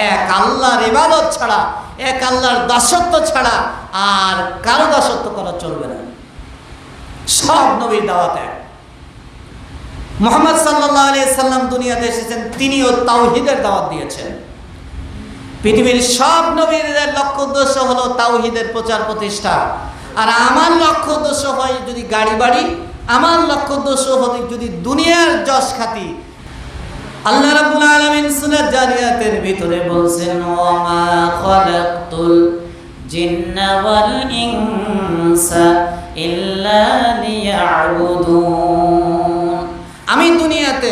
এক আল্লাহর ইবাদত ছাড়া, এক আল্লাহর দাসত্ব ছাড়া আর কারো দাসত্ব করা চলবে না। সব নবীর দাওয়াত এক। মুহাম্মদ সাল্লাল্লাহু আলাইহি সাল্লাম দুনিয়াতে এসেছেন, তিনিও তাওহীদের দাওয়াত দিয়েছেন। পৃথিবীর সব নবীদের লক্ষ্য উদ্দেশ্য হলো তাওহীদের প্রচার প্রতিষ্ঠা। আর আমার লক্ষ্য উদ্দেশ্য হয় যদি গাড়ি বাড়ি, আমার লক্ষ্য উদ্দেশ্য হয় যদি দুনিয়ার যশ খ্যাতি। আল্লাহ রাব্বুল আলামিন সূরা জারিয়াতের ভিতরে বলছেন, ওয়া মা খালাকতুল জিন্না ওয়াল ইনসা ইল্লা লিয়াবুদুন। আমি দুনিয়াতে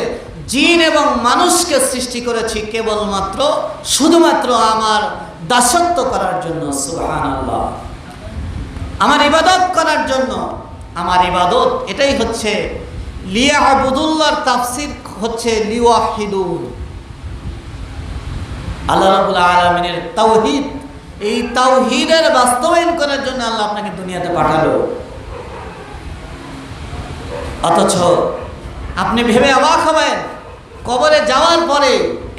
জিন এবং মানুষকে সৃষ্টি করেছি কেবলমাত্র শুধুমাত্র আমার দাসত্ব করার জন্য। সুবহানাল্লাহ। আমার ইবাদত করার জন্য। আমার ইবাদত এটাই হচ্ছে লিয়াবুদুল্লাহর তাফসীর হচ্ছে লিওয়াহিদুন। আল্লাহ রাব্বুল আলামিনের তাওহীদ, এই তাওহীদের বাস্তবায়ন করার জন্য আল্লাহ আপনাকে দুনিয়াতে পাঠালো। অথচ আপনি ভেবে অবাক হবেন, কবরে যাওয়ার পরে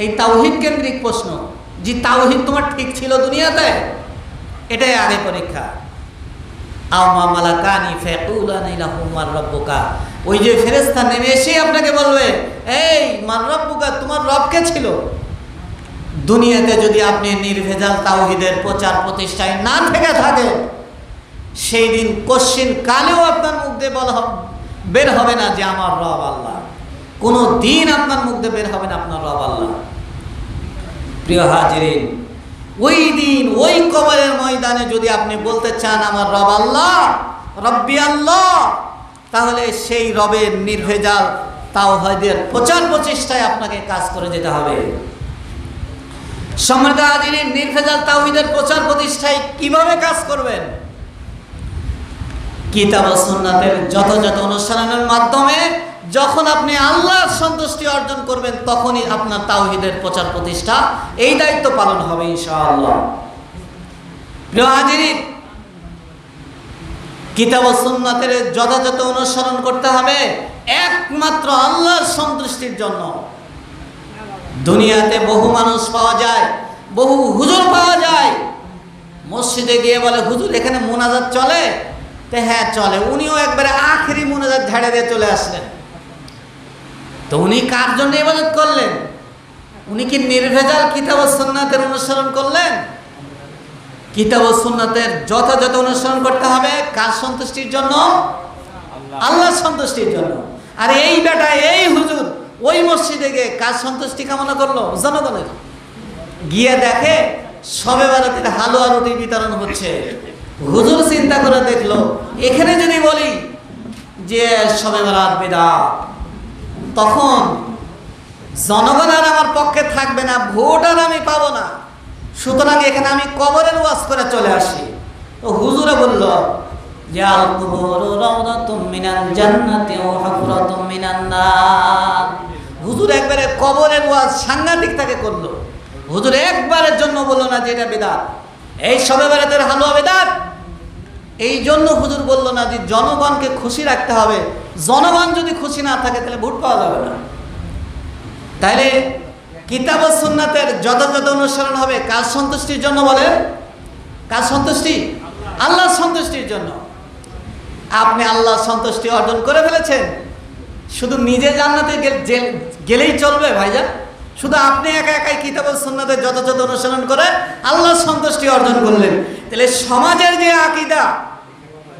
এই তাওহীদ কেন্দ্রিক প্রশ্ন, যে তাওহীদ তোমার ঠিক ছিল দুনিয়াতে, এটাই আগে পরীক্ষা। আওমা মালাকানি ফাকুলানি লাহুম মার রাব্বুকা। ওই যে ফেরেশতা নেমে এসে আপনাকে বলবে, এই মার রাব্বুকা, তোমার রব কে ছিল? দুনিয়াতে যদি আপনি নির্ভেজাল তাওহীদের প্রচার প্রতিষ্ঠায় না থেকে থাকেন, সেই দিন কোশ্চিন কালেও আপনার মুখ দিয়ে বের হবে না যে আমার রব আল্লাহ। কোনো দিন আপনার মুখ দিয়ে বের হবে না আপনার রব আল্লাহ। প্রিয় হাজিরিন, ওই দিন ওই কবরের ময়দানে যদি আপনি বলতে চান আমার রব আল্লাহ, রব্বি আল্লাহ, তাহলে সেই রবের নির্ভেজাল তাওহীদের প্রচার প্রচেষ্টায় আপনাকে কাজ করে যেতে হবে। সম্মানিত হাজিরিন, নির্ভেজাল তাওহীদের প্রচার প্রতিষ্ঠায় কিভাবে কাজ করবেন? কিতাব ও সুন্নাতের যথাযথ অনুসরণের মাধ্যমে যখন আপনি আল্লাহর সন্তুষ্টি অর্জন করবেন, তখনই আপনার তাওহীদের প্রচার প্রতিষ্ঠা এই দায়িত্ব পালন হবে ইনশাআল্লাহ। প্রিয় হাজিরিন, কিতাব ও সুন্নাতের যথাযথ অনুসরণ করতে হবে একমাত্র আল্লাহর সন্তুষ্টির জন্য। দুনিয়াতে বহু মানুষ পাওয়া যায়, বহু হুজুর পাওয়া যায়, মসজিদে গিয়ে বলে হুজুর এখানে মুনাজাত চলে? তো হ্যাঁ চলে। উনিও একবারে আখেরি মুনাজাত ঝাড়ে দিয়ে চলে আসলেন। তো উনি কার জন্য ইবাদত করলেন? উনি কি নির্ভেজাল কিতাব ও সুন্নাতের অনুসরণ করলেন? কিতাব ও সুন্নাতের যথাযথ অনুসরণ করতে হবে কার সন্তুষ্টির জন্য? আল্লাহর সন্তুষ্টির জন্য। আর এই বেটা, এই হুজুর ওই মসজিদে গিয়ে কার সন্তুষ্টি কামনা করলো? জনগণের। গিয়ে দেখে শবে বরাতের হালুয়া রুটি বিতরণ হচ্ছে। হুজুর চিন্তা করে দেখলো, এখানে যদি বলি যে শবে বরাত বিদআত, তখন জনগণ আর আমার পক্ষে থাকবে না, ভোট আর আমি পাবো না, সুতরাং এখানে আমি কবরের ওয়াজ করে চলে আসি। তো হুজুরে বলল যে আল কুবুরু রাউদাতুম মিনাল জান্নাতি ওয়া হুফরাতুম মিনান নার। হুজুর একবারে কবরের ওয়াজ সাংঘাতিক তাকে করলো। হুজুর একবারের জন্য বললো না যে এটা বিদআত, এই শবে বরাতের হালুয়া বিদআত। এই জন্য হুজুর বললো না যে জনগণকে খুশি রাখতে হবে, জনগণ যদি খুশি না থাকে তাহলে ভোট পাওয়া যাবে না। তাহলে কিতাব ও সুন্নাতের যথাযথ অনুসরণ হবে কার সন্তুষ্টির জন্য? বলে কার সন্তুষ্টি? আল্লাহর সন্তুষ্টির জন্য। আপনি আল্লাহর সন্তুষ্টি অর্জন করে ফেলেছেন, শুধু নিজে জান্নাতে গেলেই চলবে ভাইজান? শুধু আপনি একা একাই কিতাব ও সুন্নাতের যথাযথ অনুসরণ করে আল্লাহর সন্তুষ্টি অর্জন করলেন, তাহলে সমাজের যে আকীদা,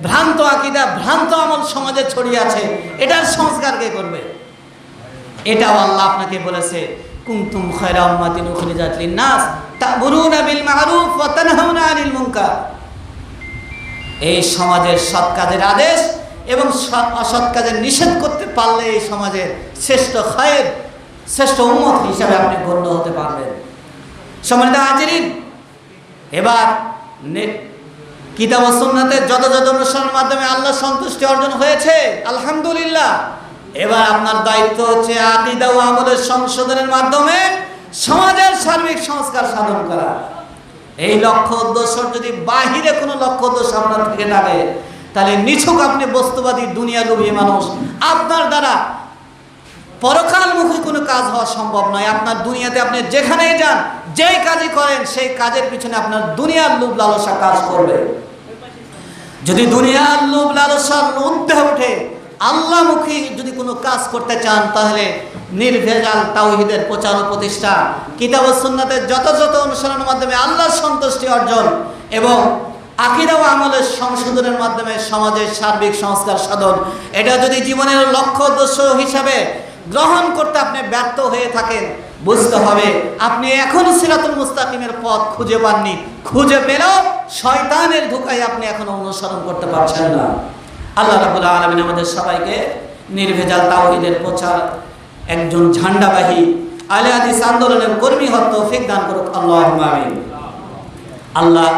ভ্রান্ত আকীদা, ভ্রান্ত আমল সমাজে ছড়িয়ে আছে, এটার সংস্কার কে করবে? এটাও আল্লাহ আপনাকে বলেছে, কুনতুম খায়রা উম্মাতিন উখরিজাত লিন-নাস তা'মুরুনা বিল মা'রুফ ওয়া তানহাউনা আনিল মুনকার। এই সমাজের সৎ কাজের আদেশ এবং অসৎ কাজের নিষেধ করতে পারলে এই সমাজের শ্রেষ্ঠ খায়ের, শ্রেষ্ঠ উম্মত হিসাবে আপনি গণ্য হতে পারবেন। সম্মানিত হাজিরিন, এবার কিতাব ও সুন্নাতের যথাযথ অনুসরণের মাধ্যমে আল্লাহর সন্তুষ্টি অর্জন হয়েছে, আলহামদুলিল্লাহ। এবার আপনার দায়িত্ব হচ্ছে আকীদা ও আমলের সংশোধনের মাধ্যমে সমাজের সার্বিক সংস্কার সাধন করা। এই লক্ষ্য উদ্দেশ্য যদি বাহিরে কোনো লক্ষ্য উদ্দেশ্য আপনার থেকে থাকে, তাহলে নিছক আপনি বস্তুবাদী দুনিয়া লোভী মানুষ। আপনার দ্বারা পরকালমুখী কোনো কাজ হওয়া সম্ভব নয়। আপনার দুনিয়াতে আপনি যেখানেই যান, যেই কাজই করেন, সেই কাজের পিছনে আপনার দুনিয়ার লোভ লালসা কাজ করবে। যদি দুনিয়ার লোভ লালসার ঊর্ধ্বে উঠে আল্লাহমুখী যদি কোনো কাজ করতে চান, তাহলে নির্ভেজাল তাওহীদের প্রচার ও প্রতিষ্ঠা, কিতাব ও সুন্নাতের যথাযথ অনুসরণের মাধ্যমে আল্লাহর সন্তুষ্টি অর্জন এবং আকীদা ও আমলের সংশোধনের মাধ্যমে সমাজের সার্বিক সংস্কার সাধন, এটা যদি জীবনের লক্ষ্য উদ্দেশ্য হিসাবে গ্রহণ করতে আপনি ব্যর্থ হয়ে থাকেন, বুঝতে হবে আপনি এখনো সিরাতুল মুস্তাকিমের পথ খুঁজে পাননি। খুঁজে পেলেও শয়তানের ধোঁকায় আপনি এখনো অনুসরণ করতে পারছেন না। আল্লাহ রাব্বুল আলামিন আমাদের সবাইকে নির্ভেজাল তাওহীদের প্রচার একজন ঝান্ডাবাহী আহলে হাদিস আন্দোলনের কর্মী হওয়ার তৌফিক দান করুক। আল্লাহুম্মা আমিন। আল্লাহ